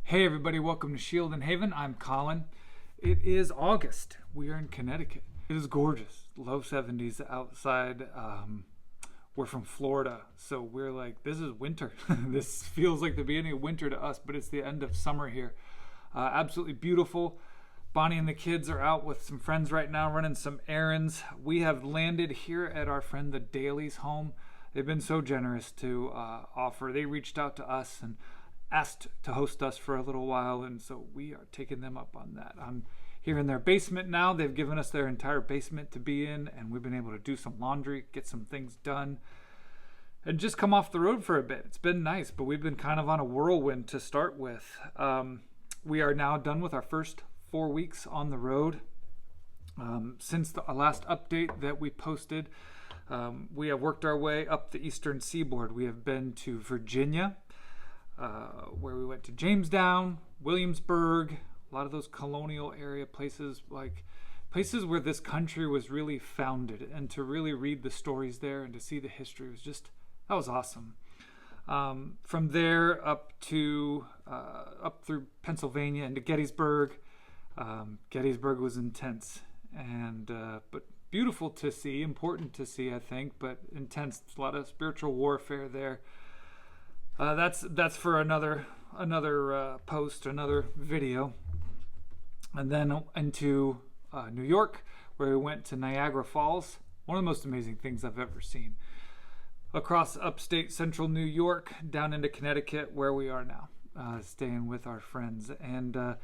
Hey everybody, welcome to Shield and Haven. I'm Colin. It is August. We are in Connecticut. It is gorgeous. Low 70s outside. We're from Florida, so we're like, this is winter. This feels like the beginning of winter to us, but it's the end of summer here. Absolutely beautiful. Bonnie and the kids are out with some friends right now running some errands. We have landed here at our friend the Daly's home. They've been so generous to offer. They reached out to us and asked to host us for a little while, and so we are taking them up on that. I'm here in their basement now. They've given us their entire basement to be in, and we've been able to do some laundry, get some things done, and just come off the road for a bit. It's been nice, but we've been kind of on a whirlwind to start with. We are now done with our first 4 weeks on the road. Since the last update that we posted, we have worked our way up the eastern seaboard. We have been to Virginia, where we went to Jamestown, Williamsburg, a lot of those colonial area places, like places where this country was really founded, and to really read the stories there and to see the history was just, that was awesome. From there up through Pennsylvania into Gettysburg. Gettysburg was intense and but beautiful to see, important to see, I think, but intense. A lot of spiritual warfare there. That's for another post, another video. And then into New York, where we went to Niagara Falls. One of the most amazing things I've ever seen. Across upstate central New York, down into Connecticut, where we are now, staying with our friends. And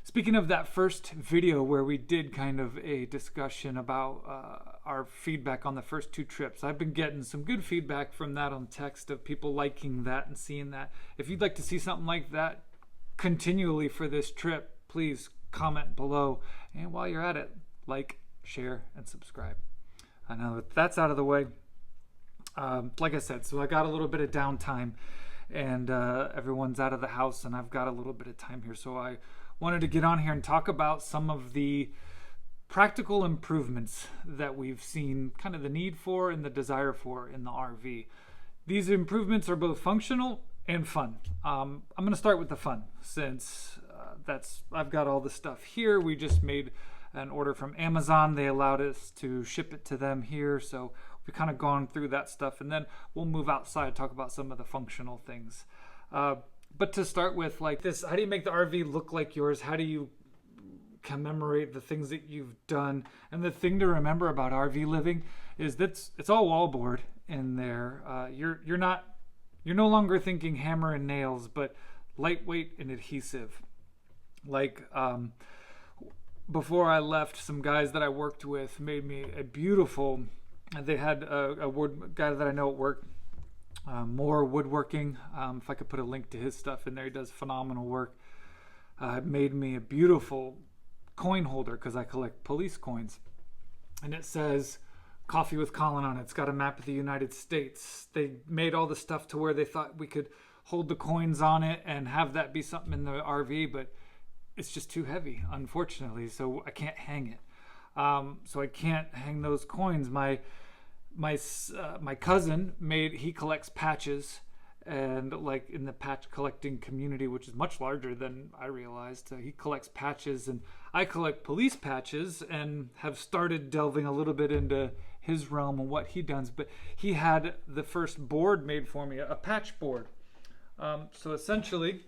speaking of that first video where we did kind of a discussion about our feedback on the first two trips, I've been getting some good feedback from that on text of people liking that and seeing that. If you'd like to see something like that continually for this trip, please comment below. And while you're at it, like, share, and subscribe. Now that that's out of the way, like I said, so I got a little bit of downtime and everyone's out of the house and I've got a little bit of time here. So I wanted to get on here and talk about some of the practical improvements that we've seen, kind of the need for and the desire for in the RV. These improvements are both functional and fun. I'm going to start with the fun, since I've got all the stuff here. We just made an order from Amazon. They allowed us to ship it to them here, so we've kind of gone through that stuff, and then we'll move outside, talk about some of the functional things. But to start with, like this, how do you make the RV look like yours? How do you commemorate the things that you've done? And the thing to remember about RV living is that it's all wallboard in there. You're no longer thinking hammer and nails, but lightweight and adhesive. Like before I left, some guys that I worked with made me a beautiful. They had a wood guy that I know at work. More woodworking. If I could put a link to his stuff in there, he does phenomenal work. Made me a beautiful coin holder because I collect police coins, and it says "Coffee with Colin" on it. It's got a map of the United States. They made all the stuff to where they thought we could hold the coins on it and have that be something in the RV, but it's just too heavy, unfortunately, so I can't hang it. So I can't hang those coins. My cousin he collects patches, and like in the patch collecting community, which is much larger than I realized, he collects patches, and I collect police patches and have started delving a little bit into his realm and what he does. But he had the first board made for me, a patch board. So essentially,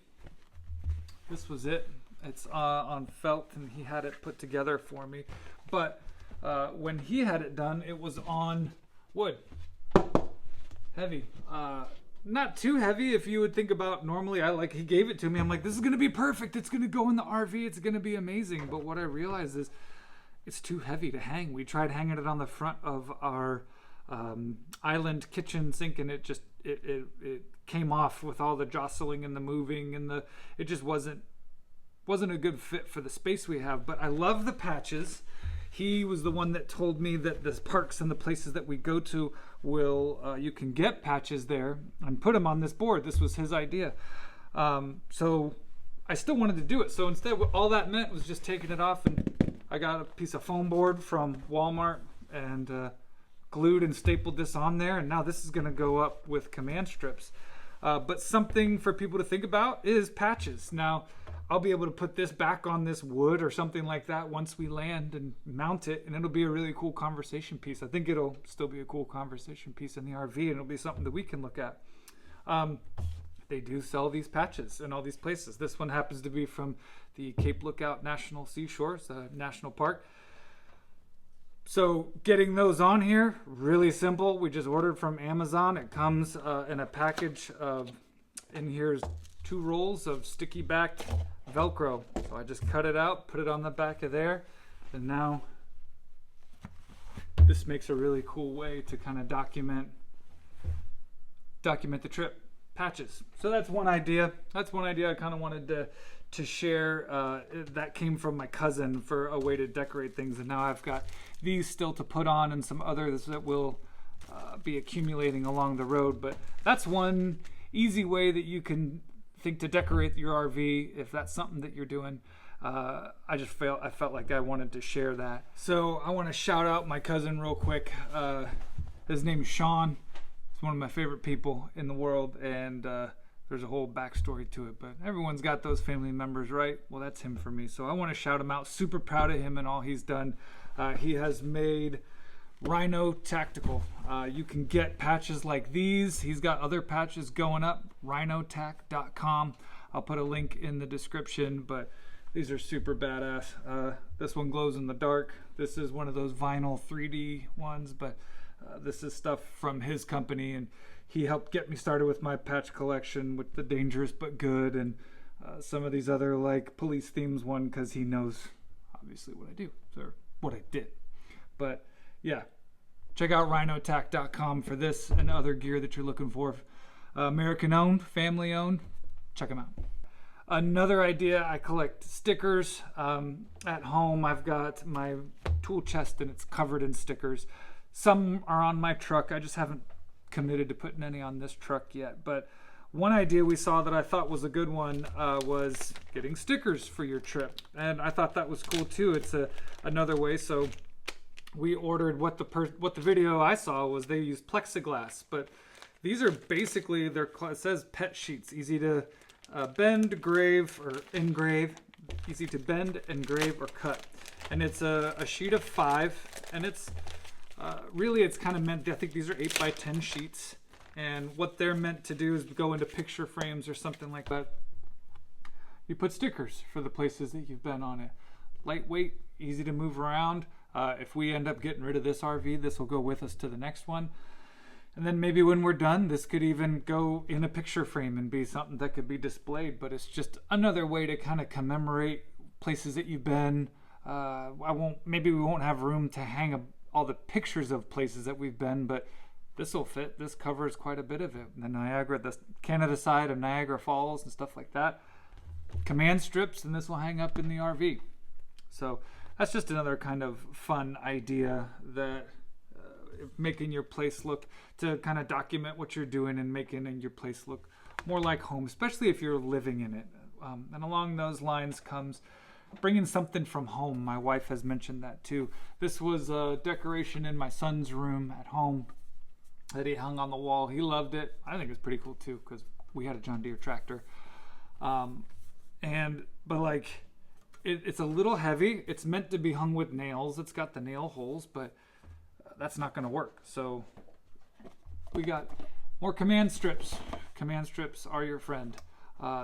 this was it. It's on felt, and he had it put together for me. But when he had it done, it was on wood. Heavy. Not too heavy if you would think about normally. He gave it to me. I'm like, this is going to be perfect. It's going to go in the RV. It's going to be amazing. But what I realized is it's too heavy to hang. We tried hanging it on the front of our island kitchen sink, and it came off with all the jostling and the moving, and it just wasn't a good fit for the space we have. But I love the patches. He was the one that told me that the parks and the places that we go to you can get patches there and put them on this board. This was his idea. So I still wanted to do it. So instead, all that meant was just taking it off, and I got a piece of foam board from Walmart and glued and stapled this on there. And now this is going to go up with command strips. But something for people to think about is patches. Now, I'll be able to put this back on this wood or something like that once we land and mount it, and it'll be a really cool conversation piece. I think it'll still be a cool conversation piece in the RV, and it'll be something that we can look at. They do sell these patches in all these places. This one happens to be from the Cape Lookout National Seashore. It's a national park. So getting those on here, really simple. We just ordered from Amazon. It comes in a package of, in here's 2 rolls of sticky backed Velcro. So I just cut it out, put it on the back of there, and now this makes a really cool way to kind of document the trip. Patches. So that's one idea. That's one idea I kind of wanted to share. That came from my cousin for a way to decorate things, and now I've got these still to put on and some others that will be accumulating along the road. But that's one easy way that you can think to decorate your RV if that's something that you're doing. I felt like I wanted to share that. So I want to shout out my cousin real quick. His name is Sean. He's one of my favorite people in the world, and there's a whole backstory to it, but everyone's got those family members, right? Well, that's him for me. So I want to shout him out. Super proud of him and all he's done. He has made Rhino Tactical. You can get patches like these. He's got other patches going up, rhinotac.com. I'll put a link in the description, but these are super badass. This one glows in the dark. This is one of those vinyl 3D ones, but this is stuff from his company, and he helped get me started with my patch collection with the Dangerous But Good and some of these other like police themes one, because he knows obviously what I do, or what I did. But yeah, check out rhinotac.com for this and other gear that you're looking for. American owned, family owned. Check them out. Another idea, I collect stickers. At home I've got my tool chest and it's covered in stickers. Some are on my truck. I just haven't committed to putting any on this truck yet. But one idea we saw that I thought was a good one was getting stickers for your trip. And I thought that was cool too. It's another way. So we ordered what the video I saw was they used plexiglass. But these are basically, it says pet sheets. Easy to bend, engrave. Easy to bend, engrave, or cut. And it's a sheet of 5. And it's really, it's kind of meant, I think these are 8 by 10 sheets, and what they're meant to do is go into picture frames or something like that. You put stickers for the places that you've been on it. Lightweight, easy to move around. If we end up getting rid of this RV, this will go with us to the next one. And then maybe when we're done, this could even go in a picture frame and be something that could be displayed. But it's just another way to kind of commemorate places that you've been. Maybe we won't have room to hang all the pictures of places that we've been, but this will fit. This covers quite a bit of it. The Canada side of Niagara Falls and stuff like that. Command strips, and this will hang up in the RV. So that's just another kind of fun idea that making your place look, to kind of document what you're doing and making your place look more like home, especially if you're living in it. And along those lines comes bringing something from home. My wife has mentioned that too. This was a decoration in my son's room at home that he hung on the wall. He loved it. I think it's pretty cool too, because we had a John Deere tractor. But like, it's a little heavy. It's meant to be hung with nails. It's got the nail holes, but that's not going to work. So we got more command strips. Command strips are your friend.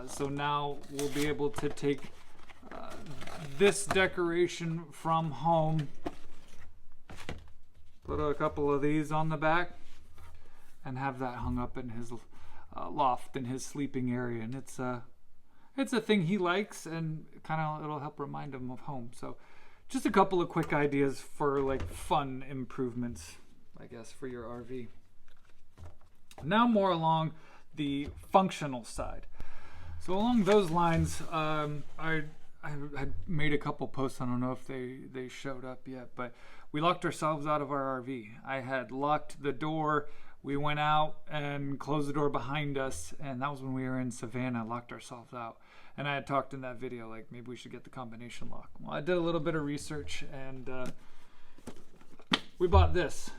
So now we'll be able to take this decoration from home, put a couple of these on the back, and have that hung up in his loft, in his sleeping area. And it's a thing he likes, and kind of it'll help remind him of home. So just a couple of quick ideas for like fun improvements, I guess, for your RV. Now more along the functional side. So along those lines, I had made a couple posts. I don't know if they showed up yet, but we locked ourselves out of our RV. I had locked the door. We went out and closed the door behind us, and that was when we were in Savannah, locked ourselves out. And I had talked in that video, like, maybe we should get the combination lock. Well, I did a little bit of research, and we bought this.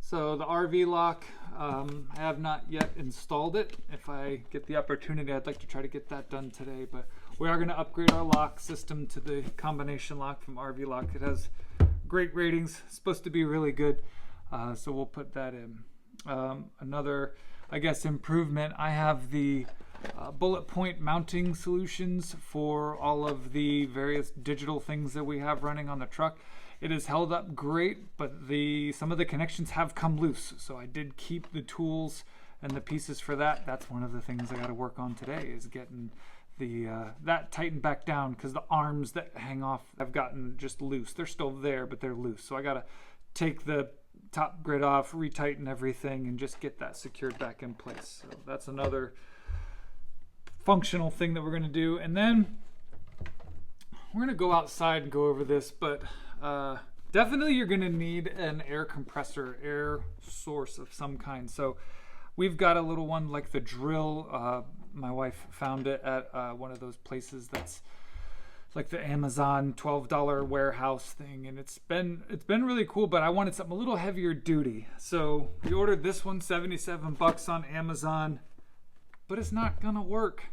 So the RV lock, I have not yet installed it. If I get the opportunity, I'd like to try to get that done today, but we are going to upgrade our lock system to the combination lock from RV Lock. It has great ratings, supposed to be really good, so we'll put that in. Another, I guess, improvement, I have the bullet point mounting solutions for all of the various digital things that we have running on the truck. It has held up great, but some of the connections have come loose, so I did keep the tools and the pieces for that. That's one of the things I got to work on today, is getting that tightened back down, because the arms that hang off have gotten just loose. They're still there, but they're loose, so I got to take the top grid off, retighten everything, and just get that secured back in place. So that's another functional thing that we're going to do. And then we're going to go outside and go over this, but definitely you're going to need an air compressor, air source of some kind. So we've got a little one like the Drill. My wife found it at one of those places that's like the Amazon $12 warehouse thing, and it's been really cool, but I wanted something a little heavier duty. So we ordered this one, $77 on Amazon, but it's not gonna work.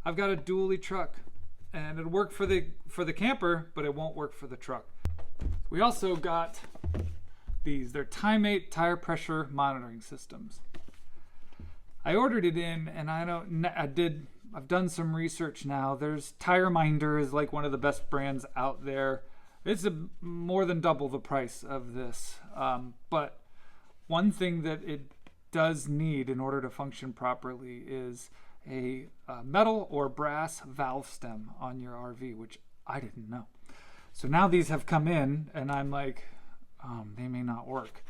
I've got a dually truck, and it'll work for the camper, but it won't work for the truck. We also got these. They're Time8 tire pressure monitoring systems. I ordered it in, and I've done some research now. There's Tire Minder is like one of the best brands out there. It's more than double the price of this. But one thing that it does need in order to function properly is a metal or brass valve stem on your RV, which I didn't know. So now these have come in, and I'm like, they may not work.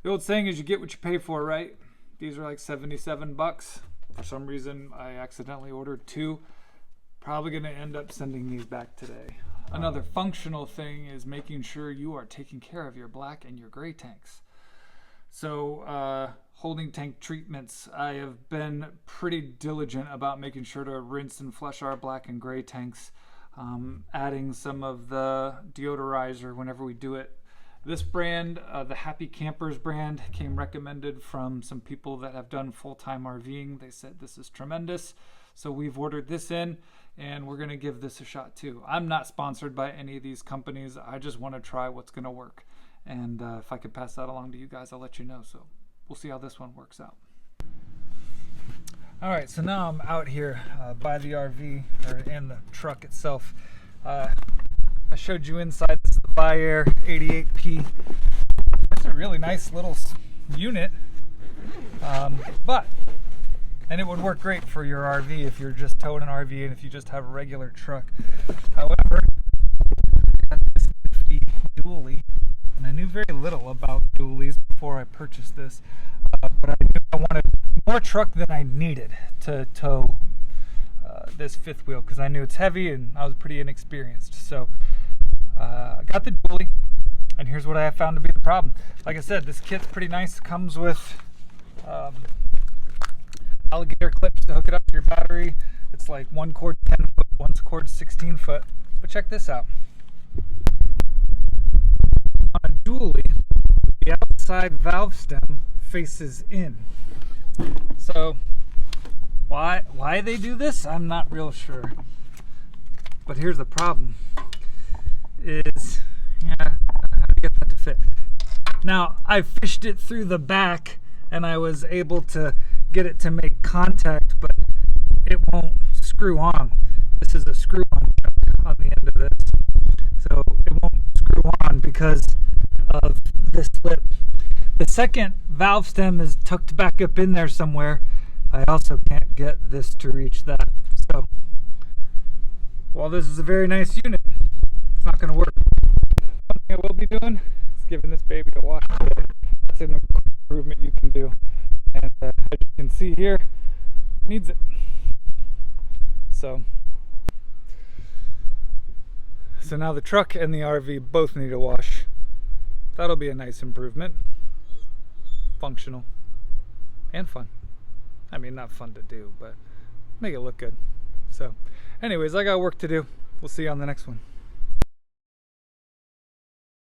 The old saying is you get what you pay for, right? These are like $77. For some reason, I accidentally ordered two. Probably going to end up sending these back today. Another functional thing is making sure you are taking care of your black and your gray tanks. So holding tank treatments, I have been pretty diligent about making sure to rinse and flush our black and gray tanks, adding some of the deodorizer whenever we do it. This brand, the Happy Campers brand, came recommended from some people that have done full-time RVing. They said this is tremendous. So we've ordered this in, and we're going to give this a shot too. I'm not sponsored by any of these companies. I just want to try what's going to work. And if I could pass that along to you guys, I'll let you know. So we'll see how this one works out. All right, so now I'm out here by the RV, and the truck itself. I showed you inside. This is the Viair 88P. It's a really nice little unit, and it would work great for your RV if you're just towing an RV and if you just have a regular truck. However, I got this nifty dually, and I knew very little about dualies before I purchased this, but I knew I wanted more truck than I needed to tow this fifth wheel, because I knew it's heavy and I was pretty inexperienced. So I got the dually, and here's what I have found to be the problem. Like I said, this kit's pretty nice. Comes with alligator clips to hook it up to your battery. It's like one cord 10 foot, one cord 16 foot. But check this out. On a dually, the outside valve stem faces in. So why they do this, I'm not real sure. But here's the problem. Is how to get that to fit. Now I fished it through the back, and I was able to get it to make contact, but it won't screw on. This is a screw-on on the end of this, so it won't screw on because of this lip. The second valve stem is tucked back up in there somewhere. I also can't get this to reach that. So while this is a very nice unit, it's not going to work. One thing I will be doing is giving this baby a wash today. That's an improvement you can do. And as you can see here, it needs it. So now the truck and the RV both need a wash. That'll be a nice improvement. Functional and fun. I mean, not fun to do, but make it look good. So anyways, I got work to do. We'll see you on the next one.